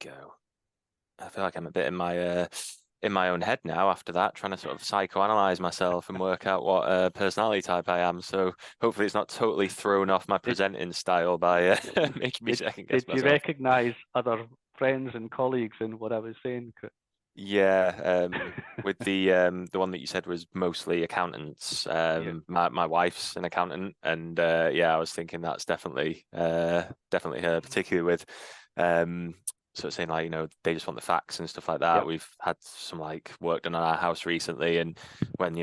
go. I feel like I'm a bit in my own head now after that, trying to sort of psychoanalyze myself and work out what personality type I am. So hopefully it's not totally thrown off my Did presenting style by making me did second guess did you myself. recognize other friends and colleagues in what I was saying? Yeah, with the one that you said was mostly accountants. Yeah, My wife's an accountant, and yeah, I was thinking that's definitely her, particularly with sort of saying like, they just want the facts and stuff like that. yep. We've had some like work done on our house recently, and when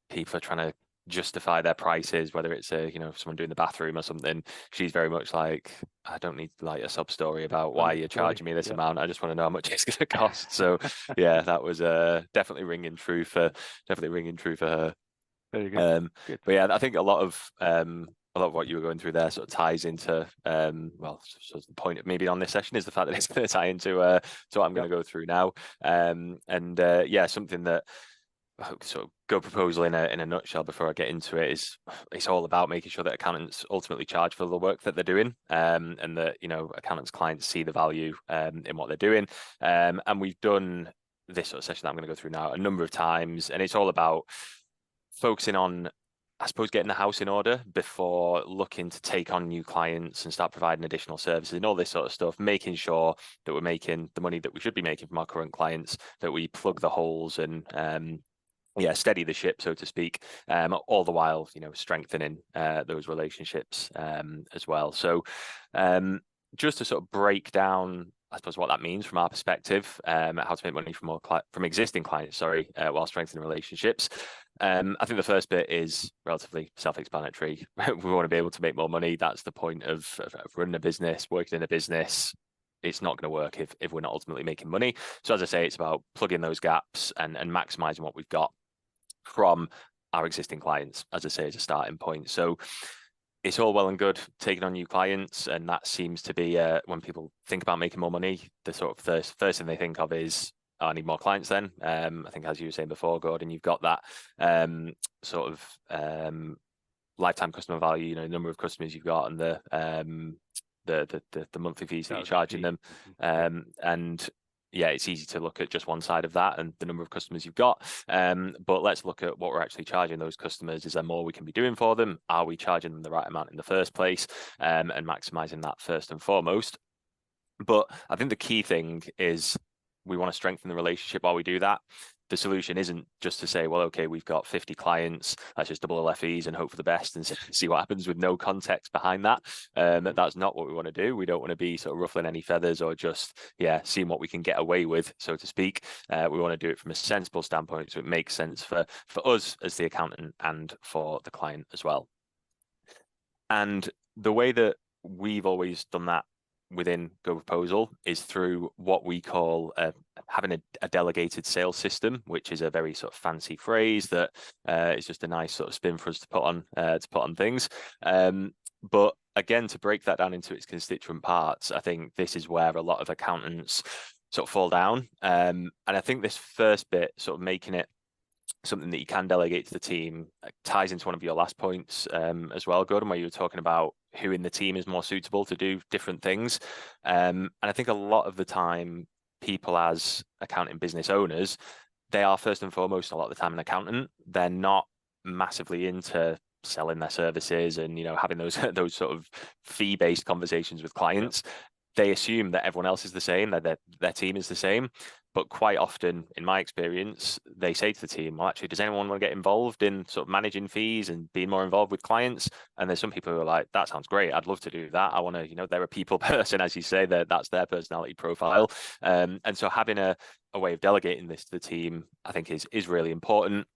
people are trying to justify their prices, whether it's someone doing the bathroom or something, she's very much like, I don't need like a sub story about why Funny you're story. charging me this Yep. amount. I just want to know how much it's going to cost. So yeah, that was definitely ringing true for her. Very good. Good. But yeah, I think a lot of what you were going through there sort of ties into so the point of maybe on this session is the fact that it's going to tie into to what I'm going Yep. to go through now. And yeah, something that sort of GoProposal in a nutshell before I get into it is it's all about making sure that accountants ultimately charge for the work that they're doing, and that accountants clients see the value in what they're doing. And we've done this sort of session that I'm going to go through now a number of times, and it's all about focusing on, I suppose, getting the house in order before looking to take on new clients and start providing additional services and all this sort of stuff, making sure that we're making the money that we should be making from our current clients, that we plug the holes and yeah, steady the ship, so to speak, all the while, strengthening those relationships as well. So just to sort of break down, I suppose, what that means from our perspective, how to make money from existing clients, while strengthening relationships. I think the first bit is relatively self-explanatory. We want to be able to make more money. That's the point of running a business, working in a business. It's not going to work if we're not ultimately making money. So as I say, it's about plugging those gaps and maximizing what we've got from our existing clients, as I say, as a starting point. So it's all well and good taking on new clients, and that seems to be when people think about making more money, the sort of first thing they think of is, oh, I need more clients then. I think, as you were saying before, Gordon, you've got that sort of lifetime customer value, number of customers you've got, and the monthly fees that you're charging them. And yeah, it's easy to look at just one side of that and the number of customers you've got. But let's look at what we're actually charging those customers. Is there more we can be doing for them? Are we charging them the right amount in the first place? And maximizing that first and foremost. But I think the key thing is we want to strengthen the relationship while we do that. The solution isn't just to say, well, okay, we've got 50 clients, let's just double LFEs and hope for the best and see what happens with no context behind that. That's not what we want to do. We don't want to be sort of ruffling any feathers or just, seeing what we can get away with, so to speak. We want to do it from a sensible standpoint, so it makes sense for us as the accountant and for the client as well. And the way that we've always done that within GoProposal is through what we call having a delegated sales system, which is a very sort of fancy phrase that is just a nice sort of spin for us to put on things. But again, to break that down into its constituent parts, I think this is where a lot of accountants sort of fall down. And I think this first bit, sort of making it something that you can delegate to the team, ties into one of your last points as well, Gordon, where you were talking about who in the team is more suitable to do different things. And I think a lot of the time, people as accounting business owners, they are first and foremost a lot of the time an accountant. They're not massively into selling their services and having those sort of fee-based conversations with clients. They assume that everyone else is the same, that their team is the same. But quite often, in my experience, they say to the team, well, actually, does anyone want to get involved in sort of managing fees and being more involved with clients? And there's some people who are like, that sounds great. I'd love to do that. I want to, they're a people person, as you say, that's their personality profile. And so having a way of delegating this to the team, I think is really important.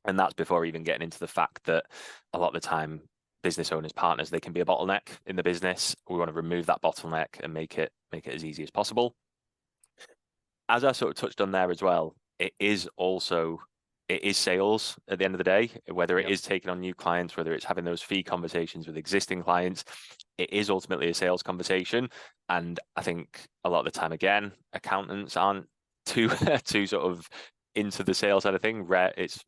And that's before even getting into the fact that a lot of the time, business owners, partners, they can be a bottleneck in the business. We want to remove that bottleneck and make it as easy as possible. As I sort of touched on there as well, it is sales at the end of the day, whether it is taking on new clients, whether it's having those fee conversations with existing clients, it is ultimately a sales conversation. And I think a lot of the time, again, accountants aren't too sort of into the sales side of thing. It's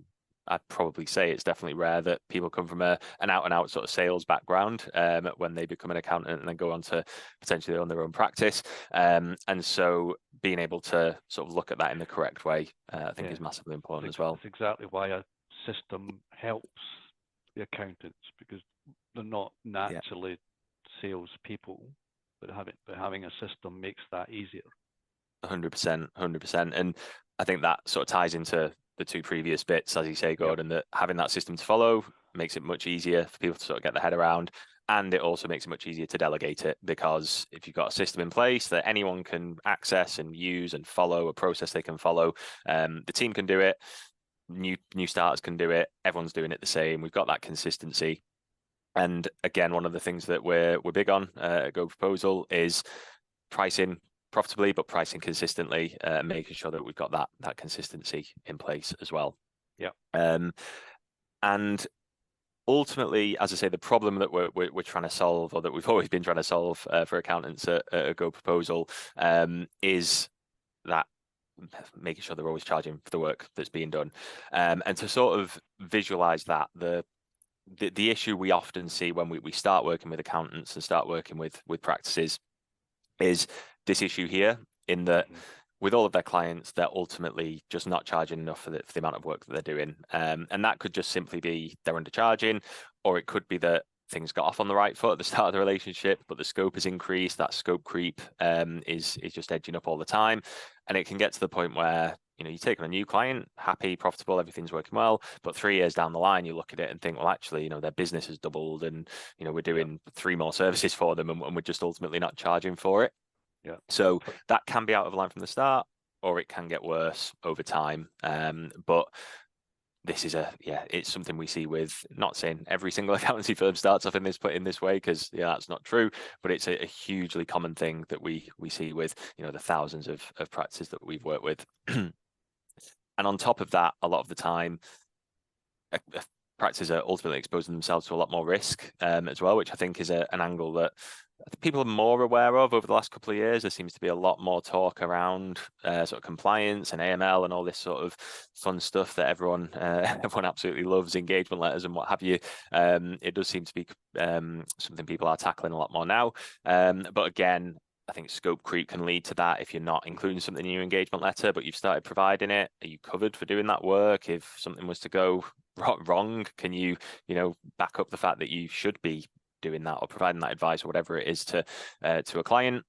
I'd probably say it's definitely rare that people come from an out-and-out sort of sales background when they become an accountant and then go on to potentially own their own practice. And so being able to sort of look at that in the correct way, I think is massively important as well. That's exactly why a system helps the accountants, because they're not naturally salespeople, but having a system makes that easier. 100%, 100%. And I think that sort of ties into the two previous bits, as you say, Gordon, that having that system to follow makes it much easier for people to sort of get their head around. And it also makes it much easier to delegate it, because if you've got a system in place that anyone can access and use and follow, a process they can follow, the team can do it, new starters can do it, everyone's doing it the same. We've got that consistency. And again, one of the things that we're big on at GoProposal is pricing profitably, but pricing consistently, making sure that we've got that consistency in place as well. Yeah. And ultimately, as I say, the problem that we're trying to solve, or that we've always been trying to solve for accountants at GoProposal, is that making sure they're always charging for the work that's being done. And to sort of visualize that, the issue we often see when we start working with accountants and start working with practices is this issue here, in that with all of their clients, they're ultimately just not charging enough for the amount of work that they're doing. And that could just simply be they're undercharging, or it could be that things got off on the right foot at the start of the relationship, but the scope has increased. That scope creep is just edging up all the time. And it can get to the point where, you take on a new client, happy, profitable, everything's working well, but 3 years down the line, you look at it and think, well, actually, their business has doubled, and we're doing 3 more services for them, and we're just ultimately not charging for it. Yeah. So that can be out of line from the start, or it can get worse over time. But this is it's something we see with, not saying every single accountancy firm starts off in this way, because that's not true, but it's a hugely common thing that we see with the thousands of practices that we've worked with. And on top of that, a lot of the time, practices are ultimately exposing themselves to a lot more risk as well, which I think is an angle that people are more aware of over the last couple of years. There seems to be a lot more talk around sort of compliance and AML and all this sort of fun stuff that everyone absolutely loves, engagement letters and what have you. It does seem to be something people are tackling a lot more now. But again, I think scope creep can lead to that if you're not including something in your engagement letter, but you've started providing it. Are you covered for doing that work? If something was to go wrong, can you back up the fact that you should be doing that or providing that advice or whatever it is to a client?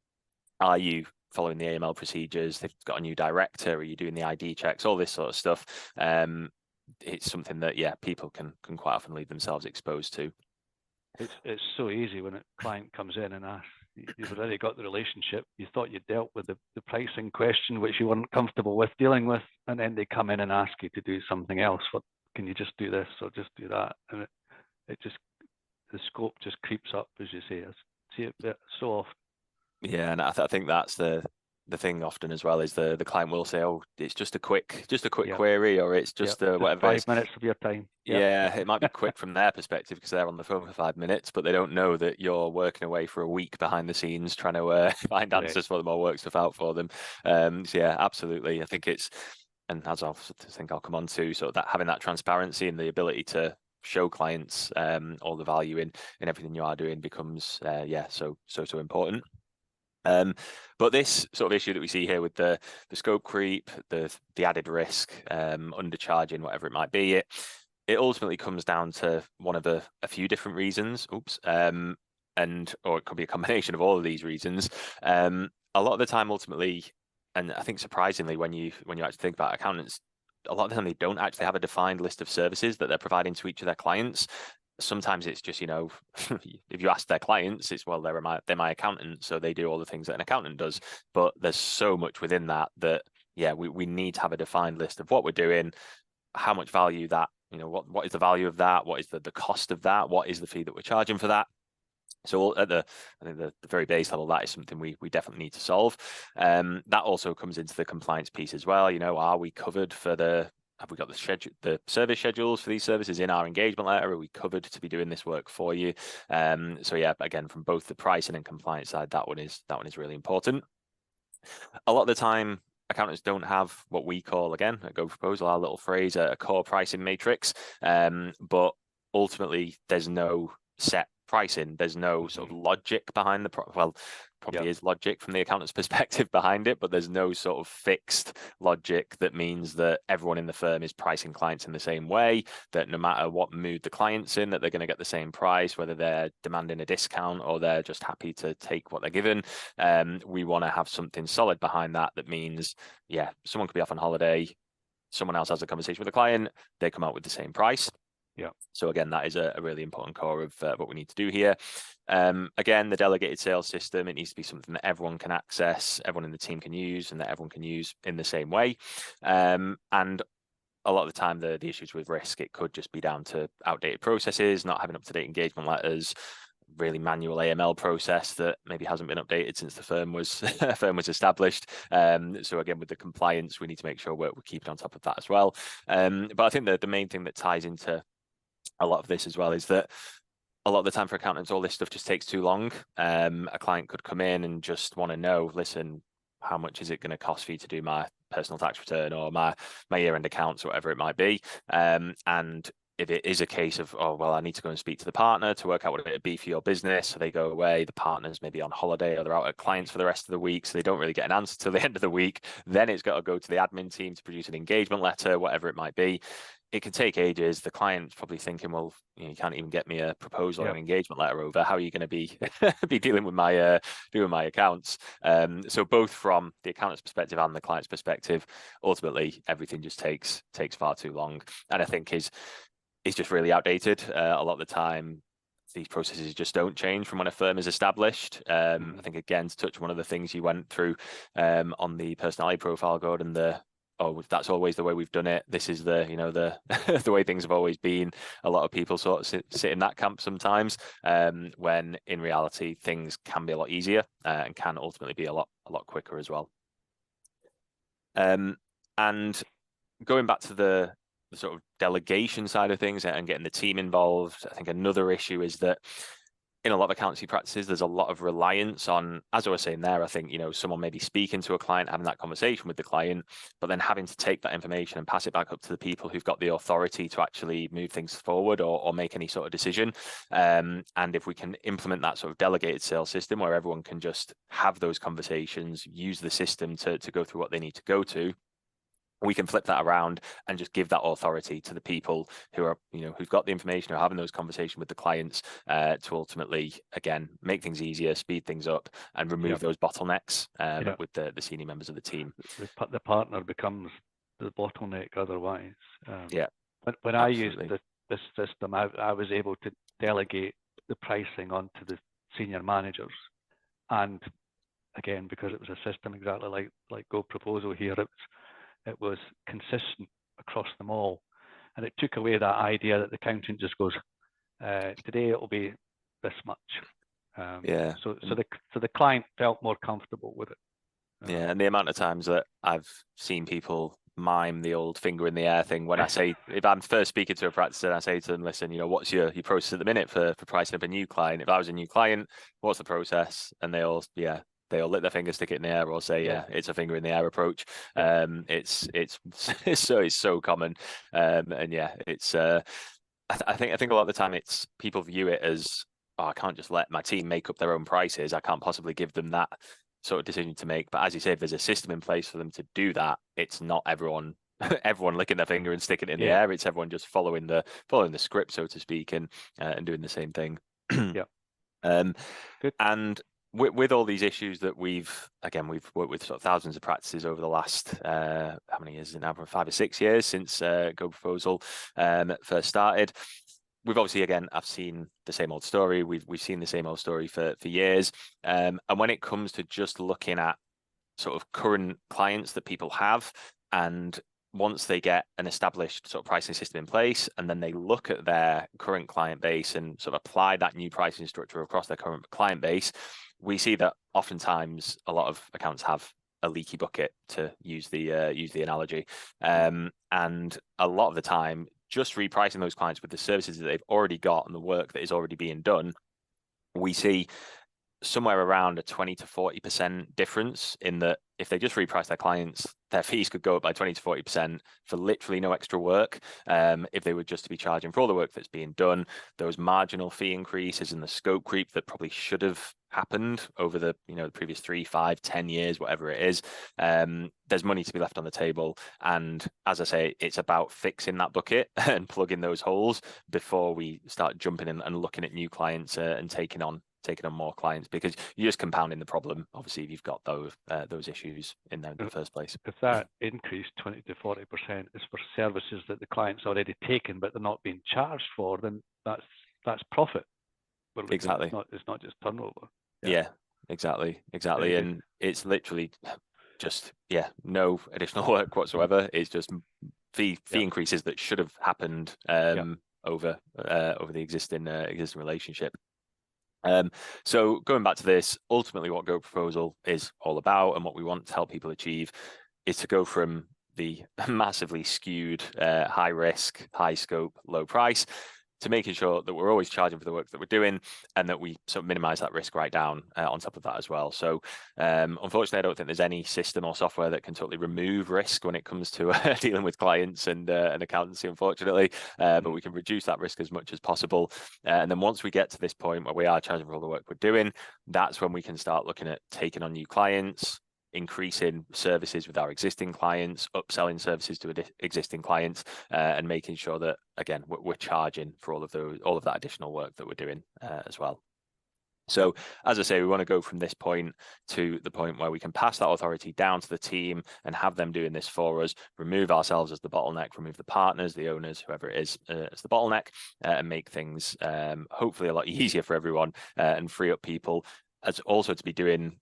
Are you following the AML procedures? They've got a new director. Are you doing the ID checks? All this sort of stuff. It's something that people can quite often leave themselves exposed to. It's so easy when a client comes in and asks. You've already got the relationship. You thought you dealt with the pricing question, which you weren't comfortable with dealing with, and then they come in and ask you to do something else. What, can you just do this or just do that? And the scope just creeps up, as you say. I see it so often. Yeah, and I think that's the thing often as well, is the client will say, oh, it's just a quick query, or it's just whatever. 5 minutes of your time. Yeah, it might be quick from their perspective because they're on the phone for 5 minutes, but they don't know that you're working away for a week behind the scenes trying to find answers for them or work stuff out for them. So yeah, absolutely. I think it's, and as I think I'll come on to, sort of that having that transparency and the ability to show clients all the value in everything you are doing becomes so important. But this sort of issue that we see here with the scope creep, the added risk, undercharging, whatever it might be, it ultimately comes down to one of a few different reasons. Or it could be a combination of all of these reasons. A lot of the time, ultimately, and I think surprisingly, when you actually think about accountants, a lot of the time they don't actually have a defined list of services that they're providing to each of their clients. Sometimes it's just, if you ask their clients, it's, well, they're my accountant, so they do all the things that an accountant does. But there's so much within that we need to have a defined list of what we're doing, how much value that, what is the value of that, what is the cost of that, what is the fee that we're charging for that. So at I think the very base level, that is something we definitely need to solve. That also comes into the compliance piece as well. Are we covered for have we got the service schedules for these services in our engagement letter? Are we covered to be doing this work for you? So yeah, again, from both the pricing and compliance side, that one is really important. A lot of the time, accountants don't have what we call, again, a GoProposal, our little phrase, a core pricing matrix. But ultimately, there's no set pricing. There's no sort of logic behind well, probably is logic from the accountant's perspective behind it, but there's no sort of fixed logic that means that everyone in the firm is pricing clients in the same way, that no matter what mood the client's in, that they're going to get the same price, whether they're demanding a discount or they're just happy to take what they're given. We want to have something solid behind that. That means, yeah, someone could be off on holiday, someone else has a conversation with a client, they come out with the same price. Yeah. So again, that is a really important core of what we need to do here. Again, the delegated sales system, it needs to be something that everyone can access, everyone in the team can use, and that everyone can use in the same way. And a lot of the time, the issues with risk, it could just be down to outdated processes, not having up-to-date engagement letters, really manual AML process that maybe hasn't been updated since the firm was established. So again, with the compliance, we need to make sure we're keeping on top of that as well. But I think that the main thing that ties into a lot of this as well is that a lot of the time for accountants, all this stuff just takes too long. A client could come in and just want to know, listen, how much is it going to cost for you to do my personal tax return or my year-end accounts or whatever it might be? And if it is a case of, oh, well, I need to go and speak to the partner to work out what it would be for your business. So they go away, the partner's maybe on holiday or they're out at clients for the rest of the week. So they don't really get an answer till the end of the week. Then it's got to go to the admin team to produce an engagement letter, whatever it might be. It can take ages. The client's probably thinking, well, you can't even get me a proposal or an engagement letter over. How are you going to be dealing with my accounts? So both from the accountant's perspective and the client's perspective, ultimately everything just takes far too long. And I think is just really outdated. A lot of the time, these processes just don't change from when a firm is established. I think, again, to touch one of the things you went through on the personality profile code and that's always the way we've done it. This is the the way things have always been. A lot of people sort of sit in that camp sometimes, when in reality things can be a lot easier and can ultimately be a lot quicker as well. And going back to the sort of delegation side of things and getting the team involved, I think another issue is that in a lot of accountancy practices, there's a lot of reliance on, as I was saying there, I think, someone maybe speaking to a client, having that conversation with the client, but then having to take that information and pass it back up to the people who've got the authority to actually move things forward or make any sort of decision. And if we can implement that sort of delegated sales system where everyone can just have those conversations, use the system to go through what they need to go to, we can flip that around and just give that authority to the people who are, who've got the information, who are having those conversations with the clients, to ultimately, again, make things easier, speed things up, and remove those bottlenecks with the senior members of the team. The partner becomes the bottleneck otherwise. When I used this system, I was able to delegate the pricing onto the senior managers, and again, because it was a system exactly like GoProposal here, it was consistent across them all, and it took away that idea that the accountant just goes, today it will be this much. So the client felt more comfortable with it. And the amount of times that I've seen people mime the old finger in the air thing when I say, if I'm first speaking to a practice and I say to them, listen, what's your process at the minute for pricing up a new client? If I was a new client, what's the process? And they all lick their finger, stick it in the air, or say, it's a finger in the air approach. It's so common. It's I think a lot of the time it's people view it as, I can't just let my team make up their own prices. I can't possibly give them that sort of decision to make. But as you say, if there's a system in place for them to do that, it's not everyone licking their finger and sticking it in the air. It's everyone just following the script, so to speak, and doing the same thing. Good. And with all these issues that we've worked with sort of thousands of practices over the last how many years is it now? 5 or 6 years since GoProposal first started. We've obviously, again, I've seen the same old story. We've seen the same old story for years. And when it comes to just looking at sort of current clients that people have, and once they get an established sort of pricing system in place, and then they look at their current client base and sort of apply that new pricing structure across their current client base, we see that oftentimes a lot of accounts have a leaky bucket, to use the analogy. And a lot of the time, just repricing those clients with the services that they've already got and the work that is already being done, we see somewhere around a 20 to 40% difference in that if they just reprice their clients, their fees could go up by 20 to 40% for literally no extra work. If they were just to be charging for all the work that's being done, those marginal fee increases and the scope creep that probably should have happened over the the previous 3, 5, 10 years, whatever it is, there's money to be left on the table. And as I say, it's about fixing that bucket and plugging those holes before we start jumping in and looking at new clients and taking on more clients, because you're just compounding the problem, obviously, if you've got those issues in there in the first place. If that increase 20 to 40% is for services that the client's already taken but they're not being charged for, then that's profit. Exactly. It's not just turnover. Yeah, exactly. And it's literally just no additional work whatsoever. It's just fee increases that should have happened over the existing relationship. So going back to this, ultimately what GoProposal is all about and what we want to help people achieve is to go from the massively skewed high risk, high scope, low price to making sure that we're always charging for the work that we're doing, and that we sort of minimize that risk right down on top of that as well. So unfortunately, I don't think there's any system or software that can totally remove risk when it comes to dealing with clients and accountancy, unfortunately, but we can reduce that risk as much as possible. And then once we get to this point where we are charging for all the work we're doing, that's when we can start looking at taking on new clients, increasing services with our existing clients, upselling services to existing clients, and making sure that, again, we're charging for all of that additional work that we're doing as well. So as I say, we want to go from this point to the point where we can pass that authority down to the team and have them doing this for us, remove ourselves as the bottleneck, remove the partners, the owners, whoever it is, as the bottleneck, and make things hopefully a lot easier for everyone, and free up people as also to be doing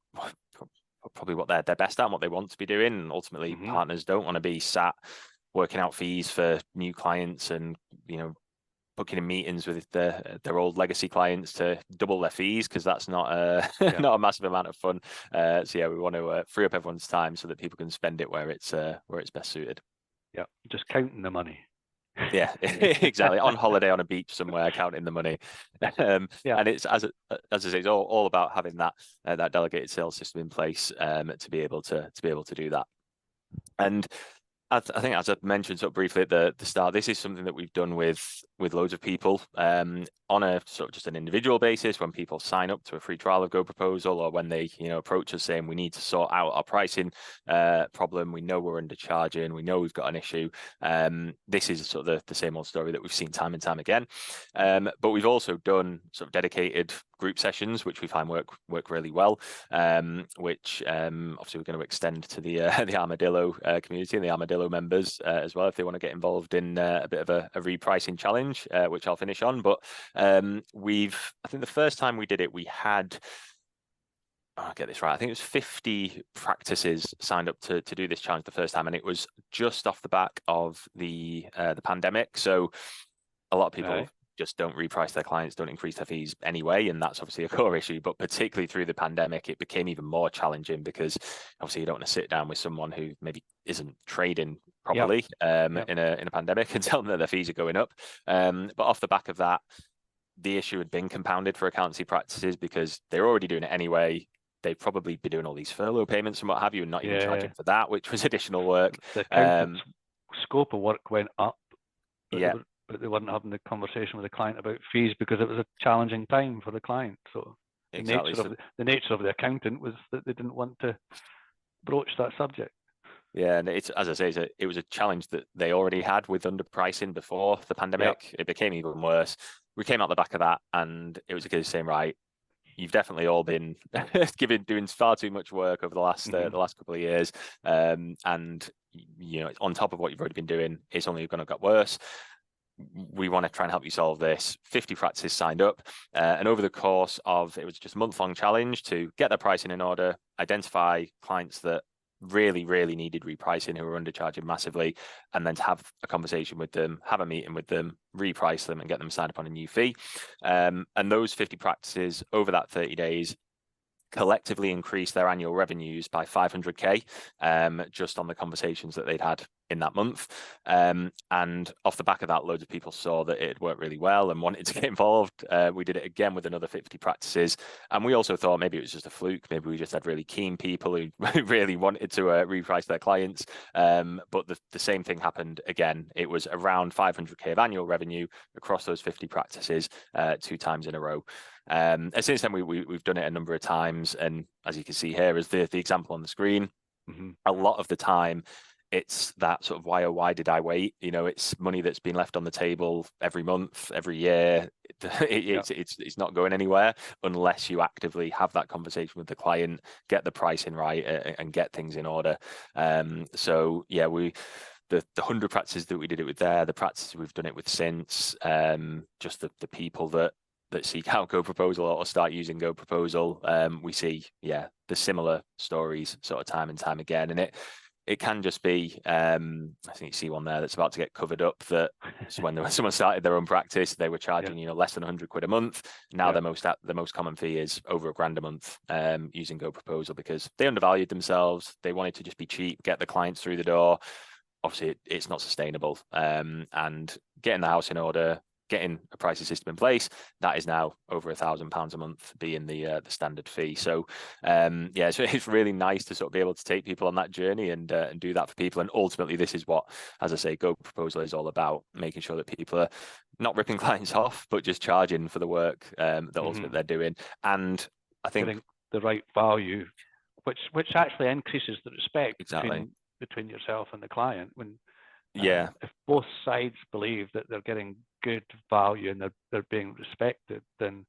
probably what they're best at and what they want to be doing. And ultimately, partners don't want to be sat working out fees for new clients and booking in meetings with their old legacy clients to double their fees, because that's not not a massive amount of fun. So we want to free up everyone's time so that people can spend it where it's best suited. Yeah, just counting the money. Yeah, exactly. On holiday on a beach somewhere, counting the money. And it's as I say, it's all about having that delegated sales system in place to be able to do that. And I think, as I mentioned sort of briefly at the start, this is something that we've done with loads of people on a sort of just an individual basis. When people sign up to a free trial of GoProposal, or when they approach us saying we need to sort out our pricing problem, we know we're undercharging, we know we've got an issue. This is sort of the same old story that we've seen time and time again. But we've also done sort of dedicated group sessions, which we find work really well, which obviously we're going to extend to the Armadillo community and the Armadillo members as well, if they want to get involved in a bit of a repricing challenge, which I'll finish on. But I think the first time we did it, we had, I'll get this right, I think it was 50 practices signed up to do this challenge the first time, and it was just off the back of the pandemic. So a lot of people just don't reprice their clients, don't increase their fees anyway, and that's obviously a core issue. But particularly through the pandemic, it became even more challenging, because obviously you don't want to sit down with someone who maybe isn't trading properly in a pandemic and tell them that their fees are going up. But off the back of that, the issue had been compounded for accountancy practices, because they're already doing it anyway. They'd probably be doing all these furlough payments and what have you, and not even charging for that, which was additional work. The accountant's scope of work went up, but they weren't having the conversation with the client about fees because it was a challenging time for the client. So the nature of the accountant was that they didn't want to broach that subject. Yeah, and it's, as I say, it was a challenge that they already had with underpricing before the pandemic. It became even worse. We came out the back of that, and it was a case of saying, right, you've definitely all been doing far too much work over the last couple of years, and on top of what you've already been doing, it's only going to get worse. We want to try and help you solve this. 50 practices signed up, and over the course of, it was just a month-long challenge to get their pricing in order, identify clients that really needed repricing, who were undercharging massively, and then to have a conversation with them, have a meeting with them, reprice them, and get them signed up on a new fee. And those 50 practices over that 30 days collectively increased their annual revenues by 500k, just on the conversations that they'd had in that month. And off the back of that, loads of people saw that it worked really well and wanted to get involved. We did it again with another 50 practices. And we also thought maybe it was just a fluke. Maybe we just had really keen people who really wanted to reprice their clients. But the same thing happened again. It was around 500K of annual revenue across those 50 practices 2 times in a row. And since then, we've done it a number of times. And as you can see here is the example on the screen. A lot of the time, it's that sort of why did I wait? You know, it's money that's been left on the table every month, every year. It's not going anywhere unless you actively have that conversation with the client, get the pricing right, and get things in order. So yeah, the 100 practices that we did it with there, the practices we've done it with since, just the people that seek out GoProposal or start using GoProposal, we see the similar stories sort of time and time again, and it can just be, I think you see one there that's about to get covered up, that when someone started their own practice, they were charging less than 100 quid a month. Now the most common fee is over £1,000 a month using GoProposal, because they undervalued themselves. They wanted to just be cheap, get the clients through the door. Obviously, it's not sustainable. And getting the house in order, getting a pricing system in place, that is now over £1,000 a month being the standard fee. So so it's really nice to sort of be able to take people on that journey and do that for people. And ultimately, this is what, as I say, GoProposal is all about, making sure that people are not ripping clients off, but just charging for the work that ultimately they're doing. And I think getting the right value, which actually increases the respect between yourself and the client. When if both sides believe that they're getting good value and they're being respected, then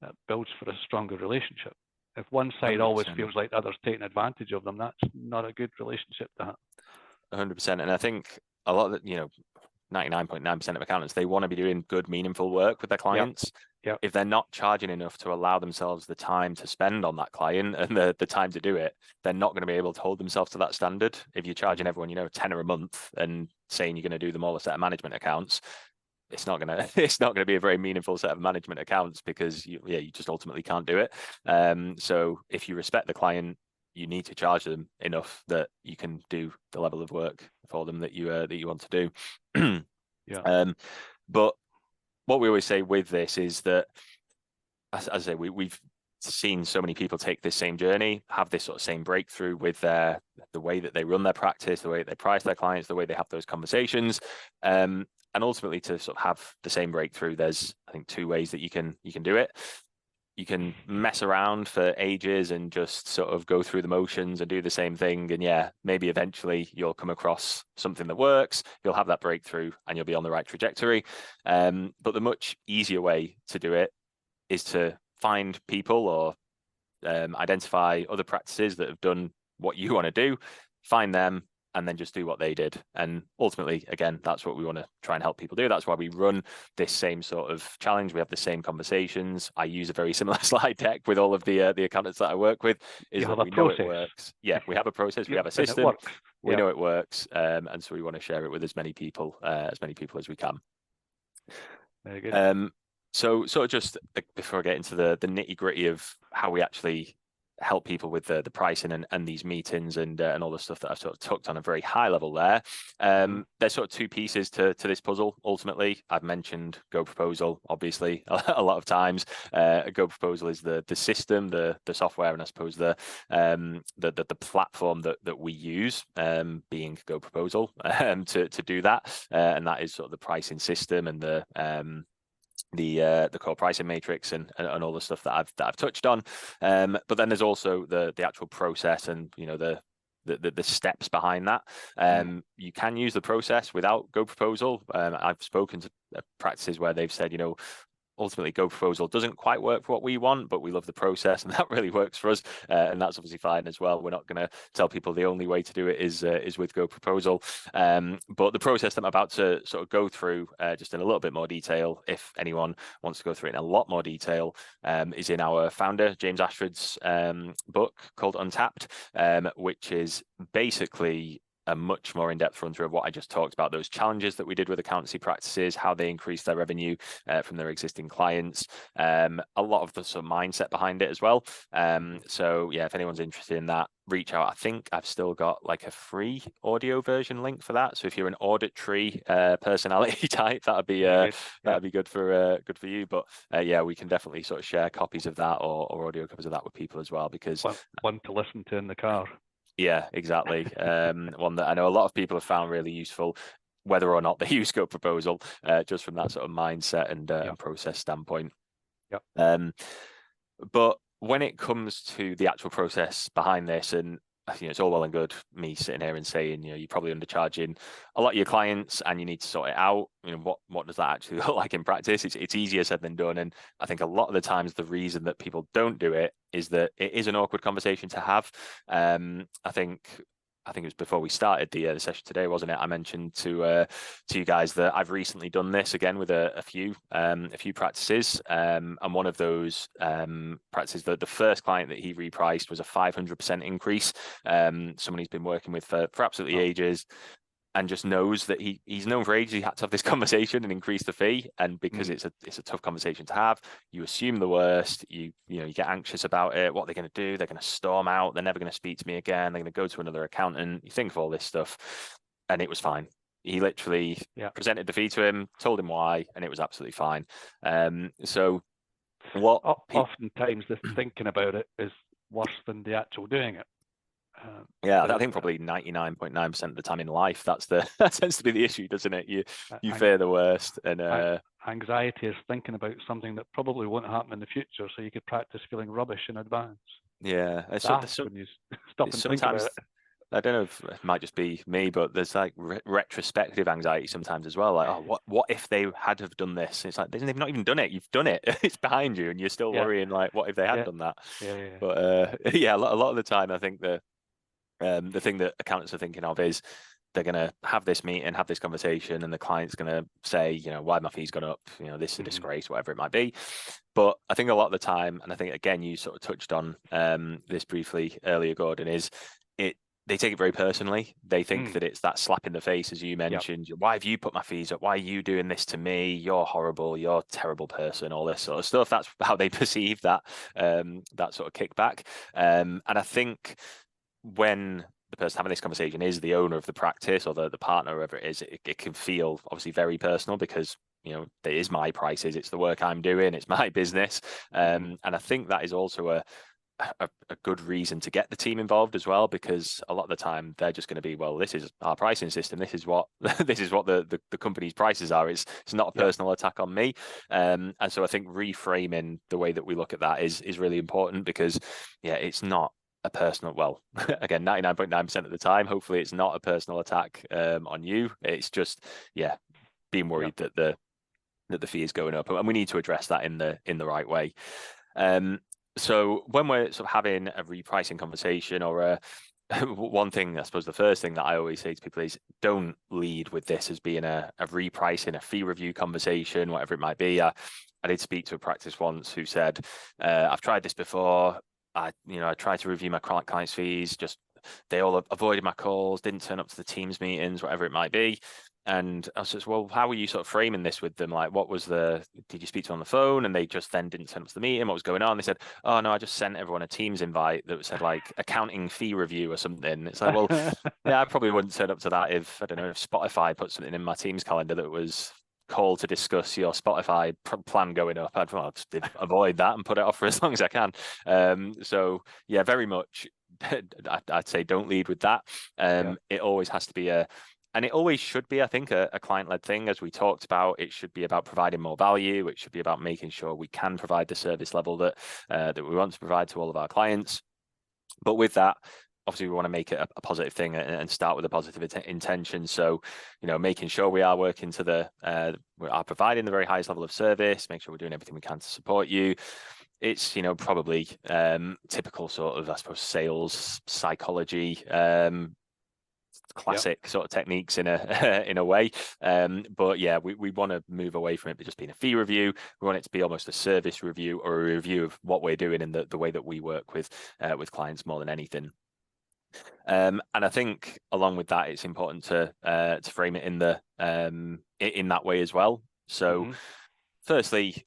that builds for a stronger relationship. If one side 100%. Always feels like the other's taking advantage of them, that's not a good relationship to have. 100%. And I think a lot of 99.9% of accountants, they want to be doing good, meaningful work with their clients. Yep. If they're not charging enough to allow themselves the time to spend on that client and the time to do it, they're not going to be able to hold themselves to that standard. If you're charging everyone, £10 a month and saying you're going to do them all a set of management accounts, it's not going to be a very meaningful set of management accounts, because you just ultimately can't do it. So if you respect the client, you need to charge them enough that you can do the level of work for them that you want to do. But what we always say with this is that, as I say, we've seen so many people take this same journey, have this sort of same breakthrough with the way that they run their practice, the way they price their clients, the way they have those conversations. And ultimately, to sort of have the same breakthrough, there's, I think, 2 ways that you can do it. You can mess around for ages and just sort of go through the motions and do the same thing. And maybe eventually you'll come across something that works, you'll have that breakthrough and you'll be on the right trajectory. But the much easier way to do it is to find people or identify other practices that have done what you want to do, find them, and then just do what they did. And ultimately, again, that's what we want to try and help people do. That's why we run this same sort of challenge. We have the same conversations. I use a very similar slide deck with all of the accountants that I work with. You have a process. Know it works. Yeah, we have a process. We have a system. We know it works, and so we want to share it with as many people as we can. Very good. So sort of just before I get into the nitty gritty of how we actually help people with the pricing and these meetings and all the stuff that I've sort of touched on a very high level there. There's sort of 2 pieces to this puzzle. Ultimately, I've mentioned GoProposal, obviously, a lot of times. GoProposal is the system, the software, and I suppose the platform that we use, being GoProposal, to do that. And that is sort of the pricing system and the core pricing matrix and all the stuff that I've touched on, but then there's also the actual process and the steps behind that. You can use the process without GoProposal. I've spoken to practices where they've said, ultimately GoProposal doesn't quite work for what we want, but we love the process and that really works for us, and that's obviously fine as well. We're not going to tell people the only way to do it is with GoProposal, but the process that I'm about to sort of go through just in a little bit more detail, if anyone wants to go through it in a lot more detail, is in our founder James Ashford's book called Untapped, which is basically a much more in-depth run through of what I just talked about, those challenges that we did with accountancy practices, how they increased their revenue from their existing clients, a lot of the sort of mindset behind it as well. So yeah, if anyone's interested in that, reach out. I think I've still got like a free audio version link for that. So if you're an auditory personality type, that'd be good for you. But yeah, we can definitely sort of share copies of that or audio copies of that with people as well, because one to listen to in the car. Yeah, exactly. One that I know a lot of people have found really useful, whether or not they use GoProposal, just from that sort of mindset and process standpoint. But when it comes to the actual process behind this, and it's all well and good me sitting here and saying, you're probably undercharging a lot of your clients and you need to sort it out. What does that actually look like in practice? It's easier said than done. And I think a lot of the times the reason that people don't do it is that it is an awkward conversation to have. I think it was before we started the session today, wasn't it? I mentioned to you guys that I've recently done this again with a few practices, and one of those practices, the first client that he repriced was a 500% increase. Someone he's been working with for absolutely ages, and just knows that he's known for ages he had to have this conversation and increase the fee. And because it's a tough conversation to have, you assume the worst, you get anxious about it. What are they going to do? They're going to storm out. They're never going to speak to me again. They're going to go to another accountant. You think of all this stuff, and it was fine. He literally presented the fee to him, told him why, and it was absolutely fine. So what oftentimes the thinking about it is worse than the actual doing it. I think probably 99.9% of the time in life, that tends to be the issue, doesn't it? You fear the worst, and anxiety is thinking about something that probably won't happen in the future, so you could practice feeling rubbish in advance. Yeah, when you stop and think about it. I don't know if it might just be me, but there's like retrospective anxiety sometimes as well. Like, oh, what if they had have done this? It's like they've not even done it. You've done it. It's behind you, and you're still worrying like, what if they had done that? But a lot of the time, I think the thing that accountants are thinking of is they're going to have this meeting, have this conversation, and the client's going to say, why my fee's gone up, this is a disgrace, whatever it might be. But I think a lot of the time, and I think, again, you sort of touched on this briefly earlier, Gordon, is they take it very personally. They think that it's that slap in the face, as you mentioned. Why have you put my fees up? Why are you doing this to me? You're horrible. You're a terrible person. All this sort of stuff. That's how they perceive that sort of kickback. And I think when the person having this conversation is the owner of the practice or the partner, whoever it is, it can feel obviously very personal, because it is my prices. It's the work I'm doing. It's my business. And I think that is also a good reason to get the team involved as well, because a lot of the time they're just going to be, well, this is our pricing system, this is what the company's prices are. It's not a personal attack on me. And so I think reframing the way that we look at that is really important, because it's not a personal, well, again, 99.9% of the time, hopefully it's not a personal attack on you. It's just being worried that the fee is going up, and we need to address that in the right way. So when we're sort of having a repricing conversation, or one thing, I suppose the first thing that I always say to people is, don't lead with this as being a repricing, a fee review conversation, whatever it might be. I did speak to a practice once who said, I've tried this before. I tried to review my clients' fees, just they all avoided my calls, didn't turn up to the Teams meetings, whatever it might be. And I was well, how were you sort of framing this with them? Like, did you speak to them on the phone and they just then didn't turn up to the meeting? What was going on? They said, oh no, I just sent everyone a Teams invite that said like accounting fee review or something. It's like, well, I probably wouldn't turn up to that if, I don't know, if Spotify put something in my Teams calendar that was call to discuss your Spotify plan going up. I'd just avoid that and put it off for as long as I can. So yeah, very much I'd say don't lead with that. It always has to be and it always should be, I think, a client-led thing. As we talked about, it should be about providing more value. It should be about making sure we can provide the service level that we want to provide to all of our clients. But with that, obviously, we want to make it a positive thing and start with a positive intention. So, making sure we are working to we are providing the very highest level of service, make sure we're doing everything we can to support you. It's, probably typical sort of, I suppose, sales psychology, classic sort of techniques in a way. But yeah, we want to move away from it just being a fee review. We want it to be almost a service review, or a review of what we're doing and the way that we work with clients more than anything. And I think along with that, it's important to frame it in the in that way as well. So, firstly,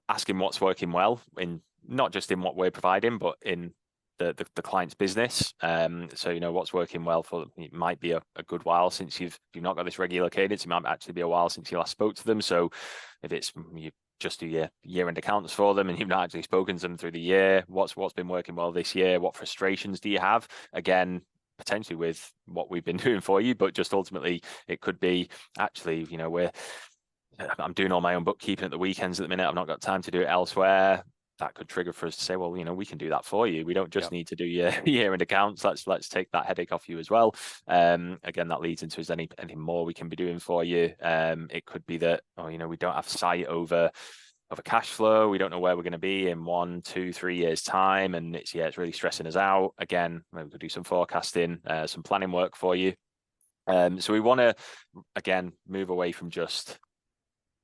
asking what's working well in not just in what we're providing, but in the client's business. So what's working well for them. It might be a good while since you've not got this regular cadence. It might actually be a while since you last spoke to them. So if it's you just do your year-end accounts for them and you've not actually spoken to them through the year, what's been working well this year? What frustrations do you have? Again, potentially with what we've been doing for you, but just ultimately it could be actually, I'm doing all my own bookkeeping at the weekends at the minute. I've not got time to do it elsewhere. That could trigger for us to say, well, we can do that for you. We don't just need to do your year-end accounts. Let's take that headache off you as well. Again, that leads into is anything more we can be doing for you. It could be that, we don't have sight over cash flow. We don't know where we're going to be in 1, 2, 3 years time, and it's really stressing us out. Again, maybe we could do some forecasting, some planning work for you. So we want to again move away from just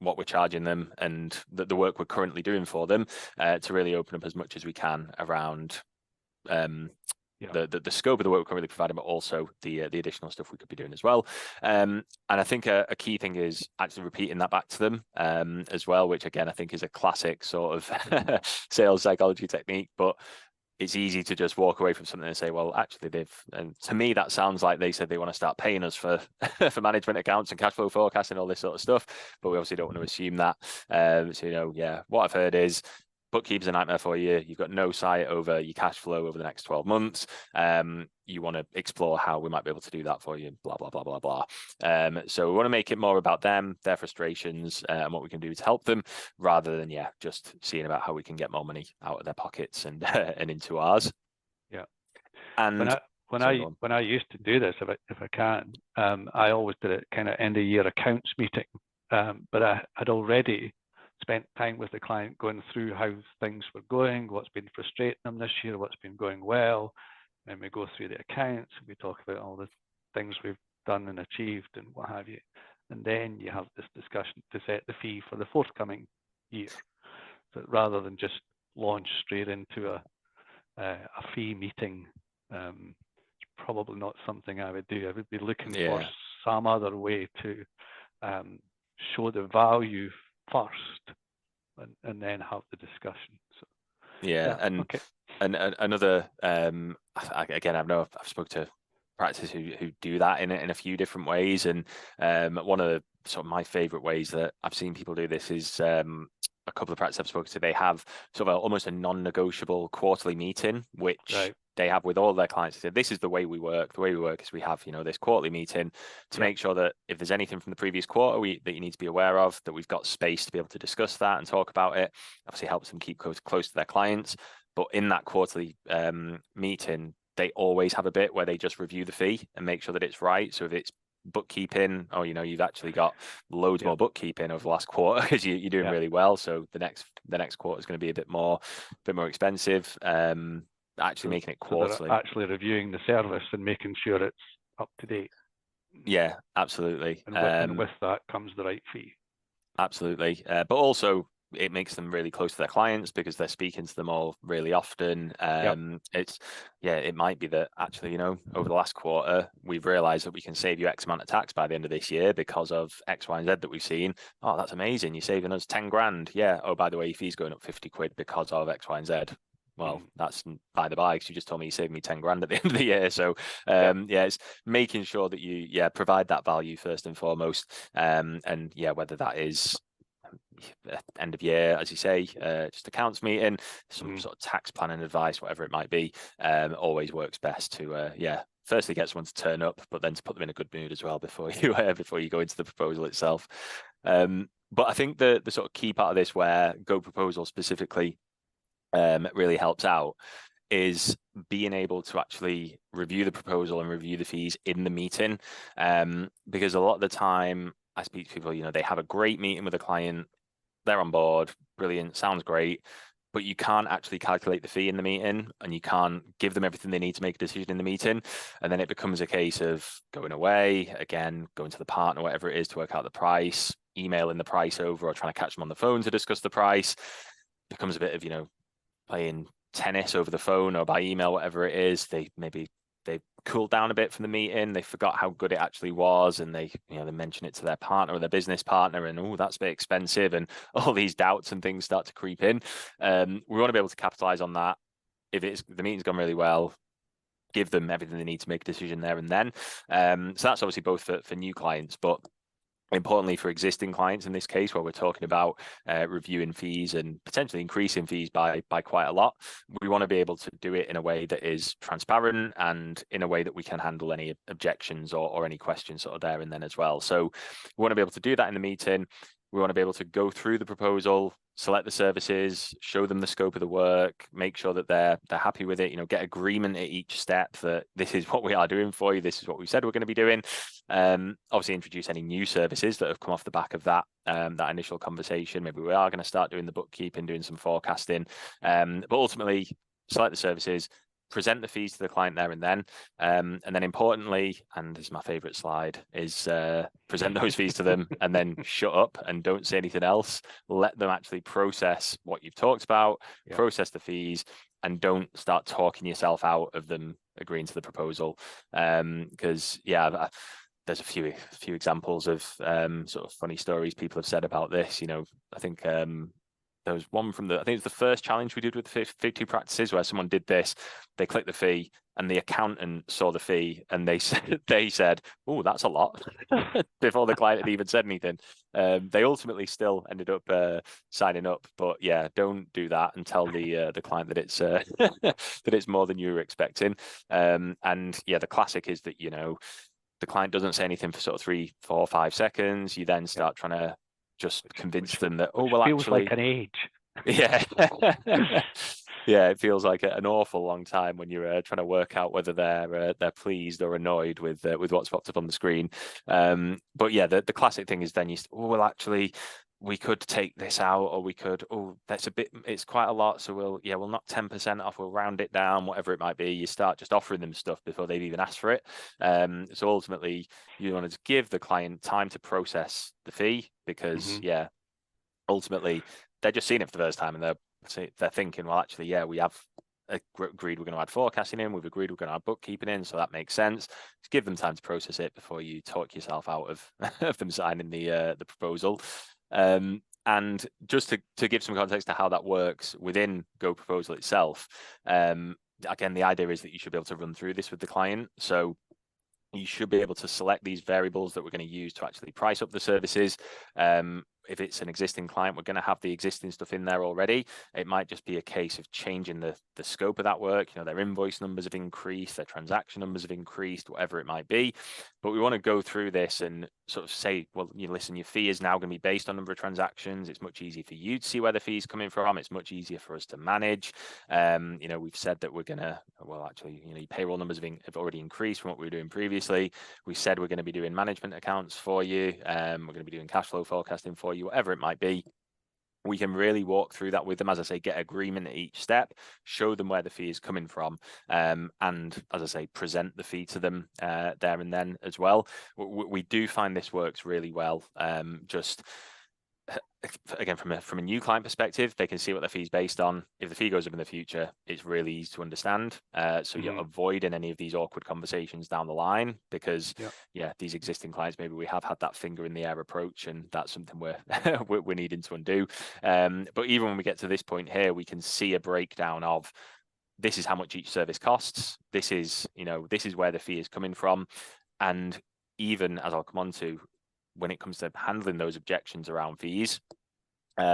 what we're charging them and the work we're currently doing for them, to really open up as much as we can around the scope of the work we're currently providing, but also the additional stuff we could be doing as well. And I think a key thing is actually repeating that back to them as well, which again I think is a classic sort of sales psychology technique, but it's easy to just walk away from something and say, well, actually and to me, that sounds like they said they want to start paying us for for management accounts and cash flow forecasting, all this sort of stuff. But we obviously don't want to assume that. So, what I've heard is bookkeeper's a nightmare for you. You've got no sight over your cash flow over the next 12 months. You want to explore how we might be able to do that for you, blah, blah, blah, blah, blah. So we want to make it more about them, their frustrations, and what we can do to help them, rather than, just seeing about how we can get more money out of their pockets and and into ours. Yeah. And when I used to do this, if I can, I always did it kind of end of year accounts meeting. But I'd already spent time with the client going through how things were going, what's been frustrating them this year, what's been going well. And we go through the accounts and we talk about all the things we've done and achieved and what have you. And then you have this discussion to set the fee for the forthcoming year. So rather than just launch straight into a fee meeting, it's probably not something I would do. I would be looking for some other way to show the value first and then have the discussion. So and another again, I've spoken to practices who do that in a few different ways, and one of the sort of my favorite ways that I've seen people do this is a couple of practices I've spoken to, they have sort of almost a non-negotiable quarterly meeting, which they have with all their clients. They say, this is the way we work. The way we work is we have, this quarterly meeting to make sure that if there's anything from the previous quarter that you need to be aware of, that we've got space to be able to discuss that and talk about it. Obviously helps them keep close to their clients. But in that quarterly meeting, they always have a bit where they just review the fee and make sure that it's right. So if it's bookkeeping, or you've actually got loads more bookkeeping over the last quarter because you're doing really well, so the next quarter is going to be a bit more expensive. Actually making it quarterly, so actually reviewing the service and making sure it's up to date. Yeah, absolutely. And with that comes the right fee. Absolutely, but also it makes them really close to their clients because they're speaking to them all really often. It might be that actually, over the last quarter, we've realized that we can save you X amount of tax by the end of this year because of X, Y, and Z that we've seen. Oh, that's amazing. You're saving us 10 grand. Yeah. Oh, by the way, your fee's going up 50 quid because of X, Y, and Z. Well, that's by the by, because you just told me you saved me 10 grand at the end of the year. So, it's making sure that you, provide that value first and foremost. And whether that is end of year, as you say, just accounts meeting, some sort of tax planning advice, whatever it might be, always works best to firstly get someone to turn up, but then to put them in a good mood as well before you go into the proposal itself. But I think the sort of key part of this, where GoProposal specifically really helps out, is being able to actually review the proposal and review the fees in the meeting, because a lot of the time I speak to people, they have a great meeting with a client, they're on board, brilliant, sounds great, but you can't actually calculate the fee in the meeting and you can't give them everything they need to make a decision in the meeting. And then it becomes a case of going away, again, going to the partner, whatever it is, to work out the price, emailing the price over, or trying to catch them on the phone to discuss the price. It becomes a bit of, playing tennis over the phone or by email, whatever it is. They maybe they cooled down a bit from the meeting, they forgot how good it actually was, and they mention it to their partner or their business partner, and oh, that's a bit expensive, and all these doubts and things start to creep in. We want to be able to capitalize on that. If the meeting's gone really well, give them everything they need to make a decision there and then. So that's obviously both for new clients, but importantly for existing clients in this case, where we're talking about reviewing fees and potentially increasing fees by quite a lot. We want to be able to do it in a way that is transparent and in a way that we can handle any objections or any questions sort of there and then as well. So we want to be able to do that in the meeting. We want to be able to go through the proposal, select the services, show them the scope of the work, make sure that they're happy with it, get agreement at each step that this is what we are doing for you, this is what we said we're going to be doing. Obviously introduce any new services that have come off the back of that initial conversation. Maybe we are going to start doing the bookkeeping, doing some forecasting, but ultimately select the services, present the fees to the client there and then. And then importantly, and this is my favorite slide, is present those fees to them and then shut up and don't say anything else. Let them actually process what you've talked about, process the fees, and don't start talking yourself out of them agreeing to the proposal. Because there's a few examples of sort of funny stories people have said about this. I think there was one from I think it was the first challenge we did with the 52 practices, where someone did this, they clicked the fee and the accountant saw the fee and they said, oh, that's a lot, before the client had even said anything. They ultimately still ended up signing up, but yeah, don't do that and tell the client that it's that it's more than you were expecting. And yeah, the classic is that, the client doesn't say anything for sort of 3, 4, 5 seconds. You then start trying to just convince them that, oh, well, feels actually, like an age. Yeah. Yeah, it feels like an awful long time when you're trying to work out whether they're pleased or annoyed with what's popped up on the screen. But yeah, the classic thing is then well, actually, we could take this out, or we could, it's quite a lot, so we'll knock 10% off, we'll round it down, whatever it might be. You start just offering them stuff before they've even asked for it. So ultimately, you want to give the client time to process the fee, because ultimately they're just seeing it for the first time and they're thinking, well, actually, we have agreed we're going to add forecasting in, we've agreed we're going to add bookkeeping in, so that makes sense. Just give them time to process it before you talk yourself out of of them signing the proposal. And just to give some context to how that works within GoProposal itself, again, the idea is that you should be able to run through this with the client. So you should be able to select these variables that we're going to use to actually price up the services. If it's an existing client, we're going to have the existing stuff in there already. It might just be a case of changing the scope of that work. Their invoice numbers have increased, their transaction numbers have increased, whatever it might be. But we want to go through this and sort of say, well, listen, your fee is now going to be based on number of transactions. It's much easier for you to see where the fee is coming from. It's much easier for us to manage. We've said that we're going to, well, actually, your payroll numbers have already increased from what we were doing previously. We said we're going to be doing management accounts for you. We're going to be doing cash flow forecasting for you, whatever it might be. We can really walk through that with them, as I say, get agreement at each step, show them where the fee is coming from, and as I say, present the fee to them there and then as well. We do find this works really well. Just again, from a new client perspective, they can see what their fee is based on. If the fee goes up in the future, it's really easy to understand. So you're avoiding any of these awkward conversations down the line, because these existing clients, maybe we have had that finger in the air approach, and that's something we're needing to undo. But even when we get to this point here, we can see a breakdown of, this is how much each service costs. This is where the fee is coming from. And even, as I'll come on to, when it comes to handling those objections around fees,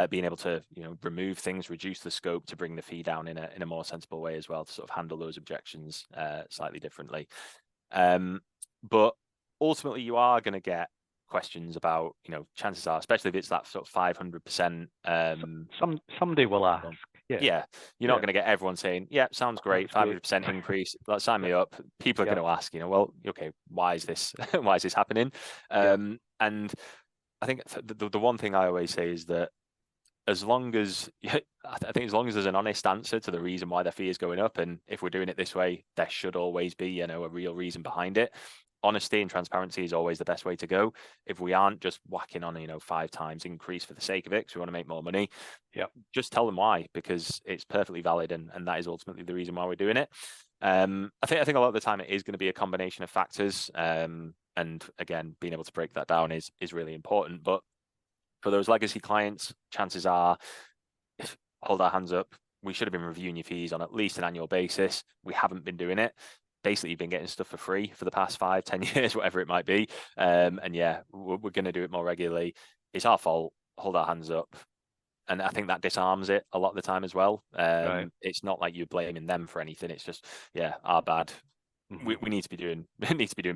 being able to remove things, reduce the scope to bring the fee down in a more sensible way as well, to sort of handle those objections slightly differently. But ultimately, you are going to get questions about, chances are, especially if it's that sort of 500%. Somebody will ask. You're not going to get everyone saying, yeah, sounds great, 500% increase, let's sign me up. People are going to ask, well, okay, why is this happening? And I think the one thing I always say is that as long as there's an honest answer to the reason why the fee is going up, and if we're doing it this way, there should always be a real reason behind it. Honesty and transparency is always the best way to go. If we aren't just whacking on 5 times increase for the sake of it, because we want to make more money, just tell them why, because it's perfectly valid, and that is ultimately the reason why we're doing it. I think a lot of the time it is going to be a combination of factors. And again, being able to break that down is really important. But for those legacy clients, chances are, hold our hands up, we should have been reviewing your fees on at least an annual basis. We haven't been doing it. Basically, you've been getting stuff for free for the past 5-10 years, whatever it might be. And yeah, we're going to do it more regularly. It's our fault. Hold our hands up. And I think that disarms it a lot of the time as well. Right. It's not like you're blaming them for anything. It's just, yeah, our bad. We need to be doing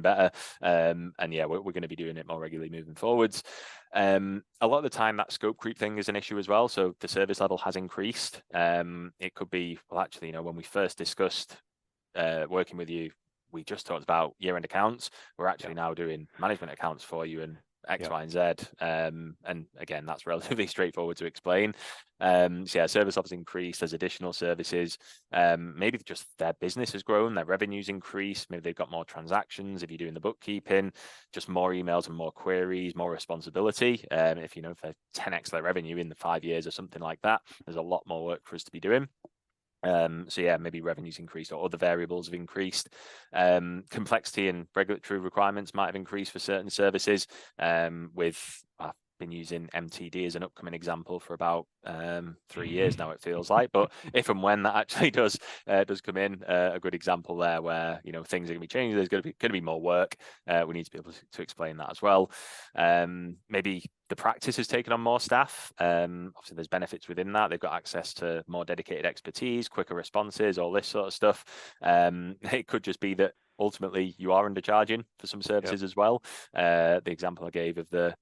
better. And yeah, we're going to be doing it more regularly moving forwards. A lot of the time that scope creep thing is an issue as well. So the service level has increased. It could be, well, actually, you know, when we first discussed working with you, we just talked about year-end accounts. We're actually now doing management accounts for you and X, Y, and Z. And again, that's relatively straightforward to explain. So yeah, service levels increased. There's additional services. Maybe just their business has grown, their revenues increased. Maybe they've got more transactions. If you're doing the bookkeeping, just more emails and more queries, more responsibility. If you know, for 10x their revenue in the 5 years or something like that, there's a lot more work for us to be doing. So yeah, maybe revenues increased or other variables have increased. Complexity and regulatory requirements might have increased for certain services. I've been using MTD as an upcoming example for about 3 years now, it feels like. But if and when that actually does come in, a good example there where, you know, things are going to be changing. There's going to be more work. We need to be able to explain that as well. Maybe the practice has taken on more staff. Obviously, there's benefits within that. They've got access to more dedicated expertise, quicker responses, all this sort of stuff. It could just be that ultimately you are undercharging for some services as well. The example I gave of the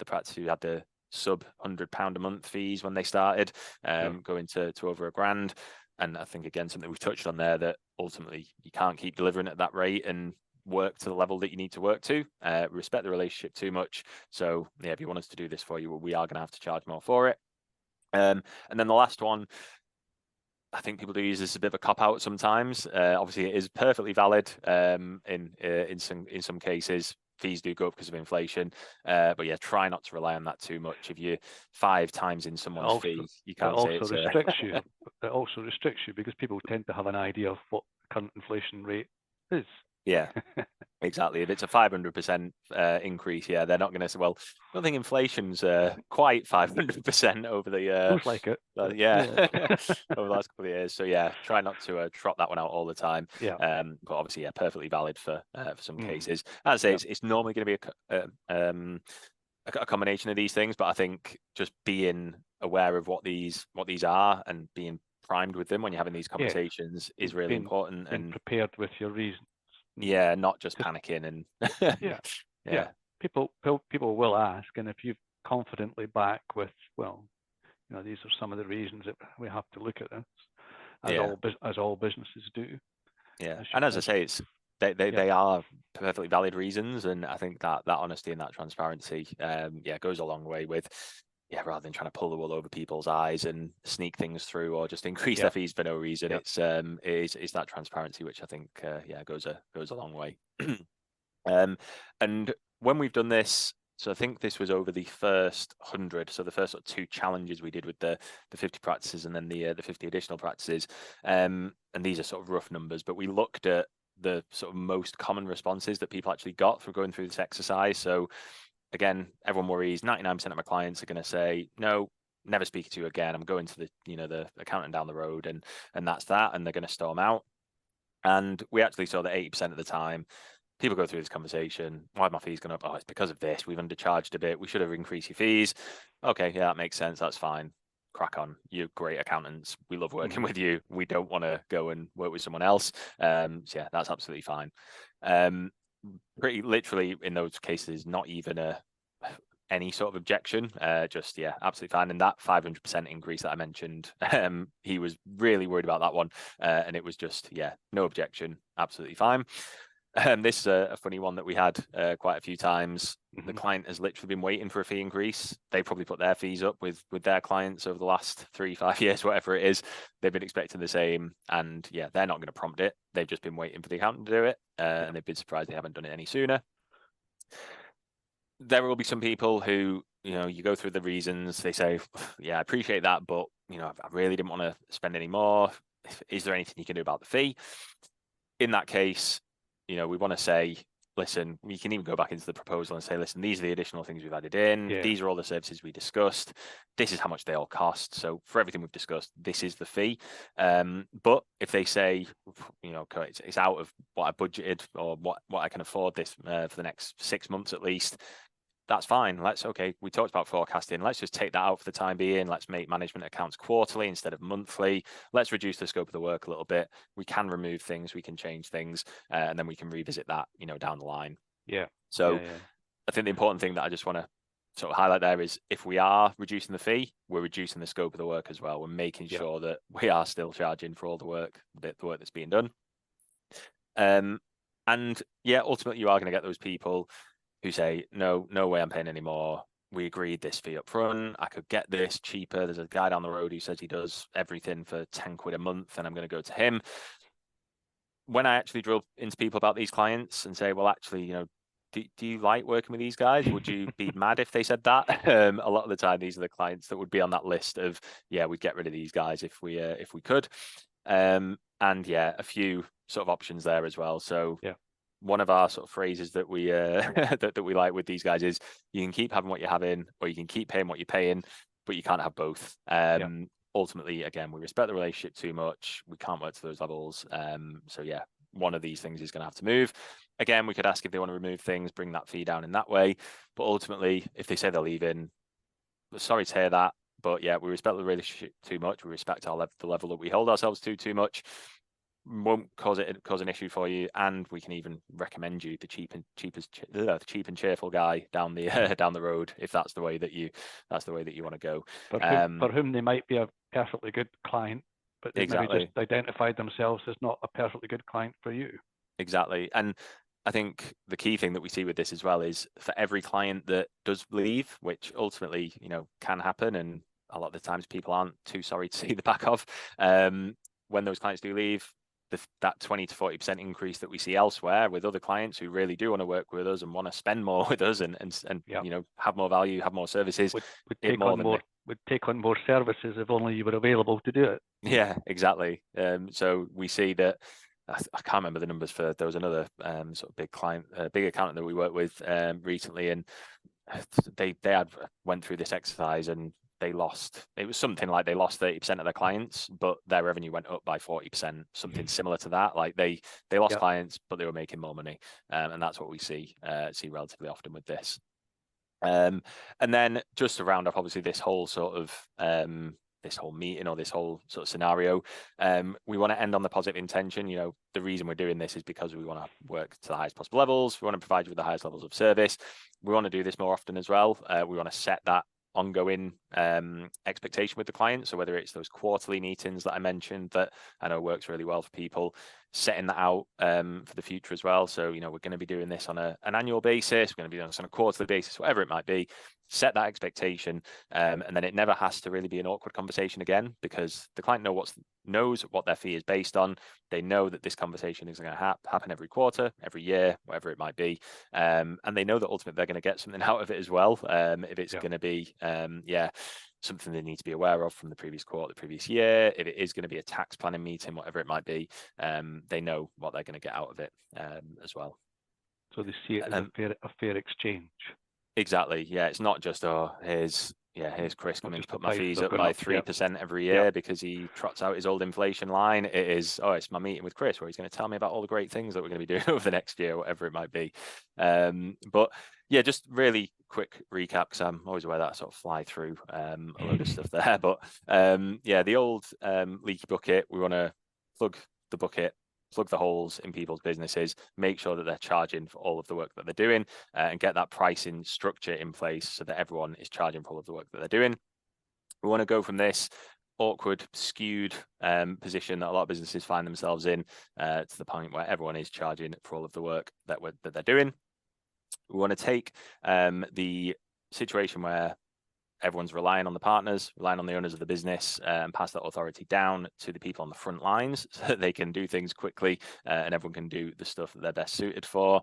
practice who had the sub £100 a month fees when they started, going to over £1,000. And I think, again, something we've touched on there, that ultimately you can't keep delivering at that rate and work to the level that you need to work to. Respect the relationship too much. So yeah, if you want us to do this for you, we are going to have to charge more for it. And then the last one, I think people do use this as a bit of a cop out sometimes. Obviously, it is perfectly valid. In some cases, fees do go up because of inflation. But yeah, try not to rely on that too much. If you're 5 times in someone's fee, you can't say it's restricts you. It also restricts you because people tend to have an idea of what current inflation rate is. Yeah, exactly. If it's a 500% increase, yeah, they're not going to say, well, I don't think inflation's quite 500% over the Looks like it. over the last couple of years. So yeah, try not to trot that one out all the time. Yeah. But obviously, yeah, perfectly valid for some cases. As I say, it's normally going to be a combination of these things, but I think just being aware of what these are and being primed with them when you're having these conversations is really important. And prepared with your reasons. Yeah, not just panicking and yeah. People will ask, and if you confidently back with, well, you know, these are some of the reasons that we have to look at this, as all businesses do. Yeah, and as I say, it's they are perfectly valid reasons, and I think that honesty and that transparency, goes a long way with. Yeah, rather than trying to pull the wool over people's eyes and sneak things through or just increase their fees for no reason, it's that transparency which I think goes a long way. And when we've done this, so I think this was over the first 100, so the first sort of 2 challenges we did with the 50 practices and then the 50 additional practices, and these are sort of rough numbers, but we looked at the sort of most common responses that people actually got from going through this exercise. So again, everyone worries 99% of my clients are going to say, no, never speak to you again. I'm going to the accountant down the road and that's that. And they're going to storm out. And we actually saw that 80% of the time, people go through this conversation. Why are my fees going up? Oh, it's because of this. We've undercharged a bit. We should have increased your fees. Okay, yeah, that makes sense. That's fine. Crack on. You're great accountants. We love working with you. We don't want to go and work with someone else. So yeah, that's absolutely fine. Pretty literally in those cases, not even any sort of objection, just absolutely fine. And that 500% increase that I mentioned, he was really worried about that one, and it was just no objection, absolutely fine. This is a funny one that we had quite a few times. The client has literally been waiting for a fee increase. They probably put their fees up with their clients over the last 3-5 years, whatever it is. They've been expecting the same, and they're not going to prompt it. They've just been waiting for the accountant to do it, and they've been surprised they haven't done it any sooner. There will be some people who, you go through the reasons. They say, yeah, I appreciate that, but I really didn't want to spend any more. Is there anything you can do about the fee? in that case, we want to say, listen, we can even go back into the proposal and say, listen, these are the additional things we've added in. Yeah. These are all the services we discussed. This is how much they all cost. So for everything we've discussed, this is the fee. But if they say, it's out of what I budgeted or what I can afford this for the next 6 months at least, that's fine. We talked about forecasting. Let's just take that out for the time being. Let's make management accounts quarterly instead of monthly. Let's reduce the scope of the work a little bit. We can remove things, we can change things, and then we can revisit that, down the line. Yeah. So I think the important thing that I just want to sort of highlight there is if we are reducing the fee, we're reducing the scope of the work as well. We're making sure that we are still charging for all the work that's being done. And ultimately you are going to get those people who say, no way I'm paying any more. We agreed this fee up front. I could get this cheaper. There's a guy down the road who says he does everything for 10 quid a month and I'm going to go to him. When I actually drill into people about these clients and say, well, actually, do you like working with these guys? Would you be mad if they said that? A lot of the time, these are the clients that would be on that list of, we'd get rid of these guys if we could. A few sort of options there as well. So one of our sort of phrases that we that we like with these guys is you can keep having what you're having, or you can keep paying what you're paying, but you can't have both. Ultimately, again, we respect the relationship too much. We can't work to those levels. One of these things is going to have to move. Again, we could ask if they want to remove things, bring that fee down in that way. But ultimately, if they say they're leaving, we're sorry to hear that. But we respect the relationship too much. We respect the level that we hold ourselves to too much. Won't cause an issue for you, and we can even recommend you the cheap and cheerful guy down the road if that's the way that you want to go. For whom they might be a perfectly good client, but they maybe just identified themselves as not a perfectly good client for you. Exactly. And I think the key thing that we see with this as well is for every client that does leave, which ultimately can happen, and a lot of the times people aren't too sorry to see the back of, when those clients do leave, that 20 to 40% increase that we see elsewhere with other clients who really do want to work with us and want to spend more with us and have more value, have more services, would take on more services if only you were available to do it. Yeah, exactly. So we see that. I can't remember the numbers for. There was another sort of big client, big accountant that we worked with recently, and they had went through this exercise and they lost. It was something like they lost 30% of their clients, but their revenue went up by 40%. Something similar to that. Like they lost clients, but they were making more money, and that's what we see relatively often with this. And then just to round up, obviously, this whole sort of this whole meeting or this whole sort of scenario, we want to end on the positive intention. The reason we're doing this is because we want to work to the highest possible levels. We want to provide you with the highest levels of service. We want to do this more often as well. We want to set that ongoing expectation with the client. So whether it's those quarterly meetings that I mentioned that I know works really well for people, setting that out for the future as well. So, we're going to be doing this on an annual basis. We're going to be doing this on a quarterly basis, whatever it might be. Set that expectation, and then it never has to really be an awkward conversation again, because the client knows what their fee is based on. They know that this conversation is going to happen every quarter, every year, whatever it might be, and they know that ultimately they're going to get something out of it as well. If it's going to be something they need to be aware of from the previous quarter, the previous year, if it is going to be a tax planning meeting, whatever it might be, they know what they're going to get out of it as well. So they see it as a fair exchange. Exactly. Yeah, it's not just here's Chris coming to put my fees up by 3% every year because he trots out his old inflation line. It is, it's my meeting with Chris where he's going to tell me about all the great things that we're going to be doing over the next year, whatever it might be. But yeah, just really quick recap, because I'm always aware that I sort of fly through a load of stuff there. But the old leaky bucket, we want to plug the bucket, plug the holes in people's businesses, make sure that they're charging for all of the work that they're doing, and get that pricing structure in place so that everyone is charging for all of the work that they're doing. We want to go from this awkward, skewed position that a lot of businesses find themselves in to the point where everyone is charging for all of the work that they're doing. We want to take the situation where everyone's relying on the partners, relying on the owners of the business, and pass that authority down to the people on the front lines so that they can do things quickly and everyone can do the stuff that they're best suited for.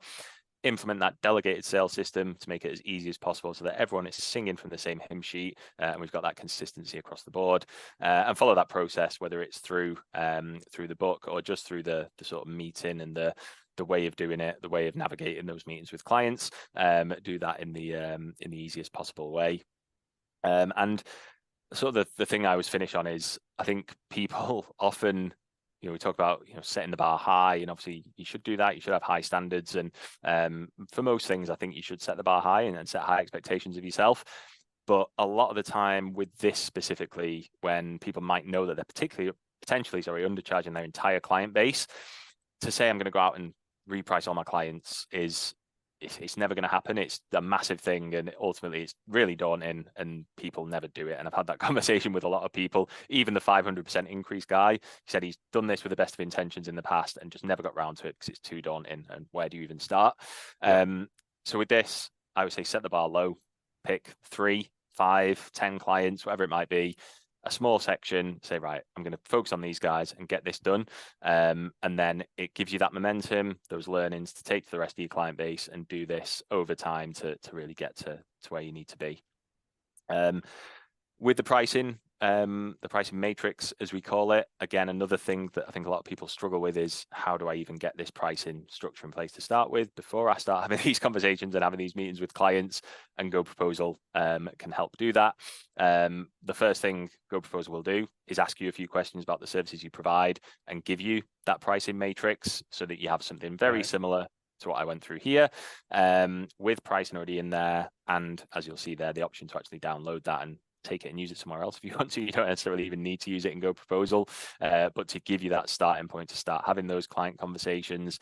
implement that delegated sales system to make it as easy as possible so that everyone is singing from the same hymn sheet, and we've got that consistency across the board, and follow that process, whether it's through the book or just through the sort of meeting and the way of doing it, the way of navigating those meetings with clients. Do that in the easiest possible way. And sort of the thing I always finish on is, I think people often, we talk about, setting the bar high, and obviously you should do that. You should have high standards. And for most things, I think you should set the bar high and set high expectations of yourself. But a lot of the time with this specifically, when people might know that they're potentially undercharging their entire client base, to say I'm going to go out and reprice all my clients it's never going to happen. It's a massive thing, and ultimately it's really daunting, and people never do it. And I've had that conversation with a lot of people. Even the 500% increase guy, he said he's done this with the best of intentions in the past and just never got around to it because it's too daunting. And where do you even start? Yeah. So with this, I would say set the bar low, pick 3, 5, 10 clients, whatever it might be, a small section, say, right, I'm going to focus on these guys and get this done. And then it gives you that momentum, those learnings to take to the rest of your client base and do this over time to really get to where you need to be. With the pricing matrix, as we call it, again, another thing that I think a lot of people struggle with is, how do I even get this pricing structure in place to start with before I start having these conversations and having these meetings with clients? And GoProposal can help do that. The first thing GoProposal will do is ask you a few questions about the services you provide and give you that pricing matrix so that you have something very similar to what I went through here, with pricing already in there. And as you'll see there, the option to actually download that and take it and use it somewhere else if you want to. You don't necessarily even need to use it in GoProposal, but to give you that starting point to start having those client conversations.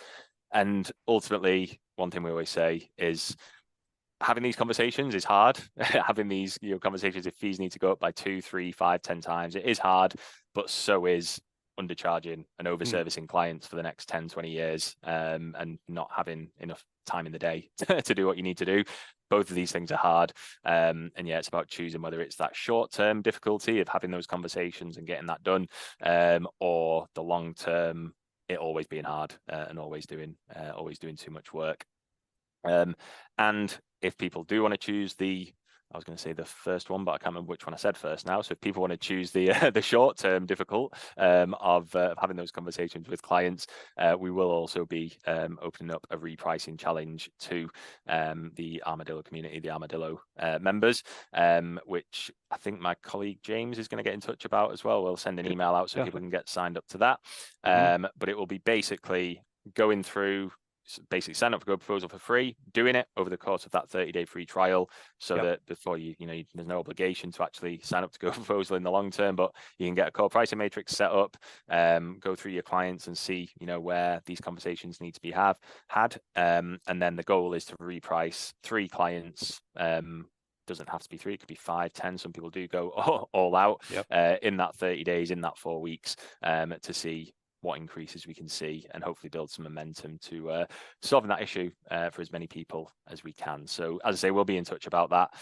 And ultimately, one thing we always say is, having these conversations is hard. Having these conversations, if fees need to go up by 2, 3, 5, 10 times, it is hard, but so is undercharging and overservicing clients for the next 10, 20 years, and not having enough time in the day to do what you need to do. Both of these things are hard. And yeah, it's about choosing whether it's that short-term difficulty of having those conversations and getting that done, or the long-term, it always being hard, and always doing too much work. And if people do want to choose I was going to say the first one, but I can't remember which one I said first now. So if people want to choose the short-term difficult of having those conversations with clients, we will also be opening up a repricing challenge to the Armadillo community, the Armadillo members, which I think my colleague James is going to get in touch about as well. We'll send an email out so people can get signed up to that. But it will be basically going through, basically sign up for GoProposal for free, doing it over the course of that 30-day free trial, so that before there's no obligation to actually sign up to GoProposal in the long term, but you can get a core pricing matrix set up, go through your clients and see where these conversations need to be had, and then the goal is to reprice 3 clients. Doesn't have to be 3, it could be 5, 10. Some people do go all out in that 30 days, in that 4 weeks, to see what increases we can see, and hopefully build some momentum to solving that issue for as many people as we can. So as I say, we'll be in touch about that,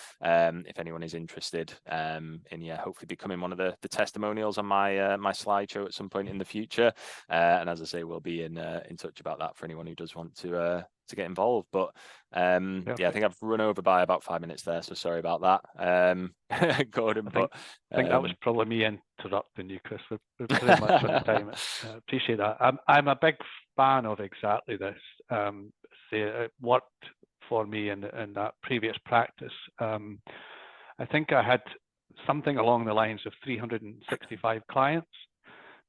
if anyone is interested, in hopefully becoming one of the testimonials on my my slideshow at some point in the future. And as I say, we'll be in touch about that for anyone who does want to get involved. But I think I've run over by about 5 minutes there, so sorry about that, Gordon. I think that was probably me interrupting you, Chris. We're pretty much on time. I appreciate that. I'm a big fan of exactly this. It worked for me in that previous practice. I think I had something along the lines of 365 clients.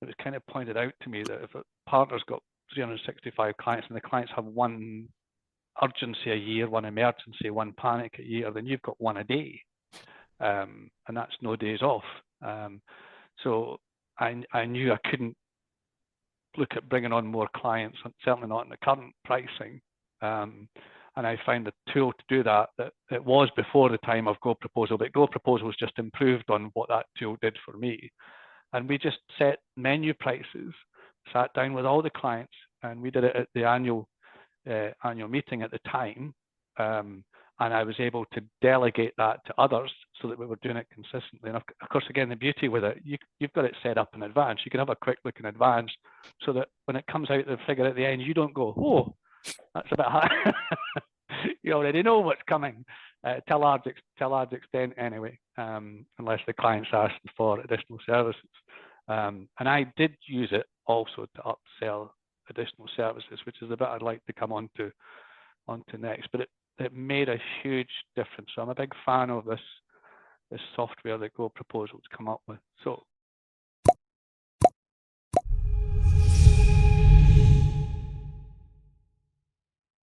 It was kind of pointed out to me that if a partner's got 365 clients and the clients have one urgency a year, one emergency, one panic a year, then you've got one a day, and that's no days off. So I knew I couldn't look at bringing on more clients, certainly not in the current pricing. And I found the tool to do that it was before the time of GoProposal, but GoProposal was just improved on what that tool did for me. And we just set menu prices, sat down with all the clients, and we did it at the annual meeting at the time. And I was able to delegate that to others so that we were doing it consistently. And of course, again, the beauty with it, you've got it set up in advance. You can have a quick look in advance so that when it comes out the figure at the end, you don't go, oh, That's a bit hard. You already know what's coming to a large extent anyway, unless the client's asking for additional services. And I did use it also to upsell additional services, which is a bit I'd like to come on to next. But it made a huge difference. So I'm a big fan of this software that GoProposal's come up with. So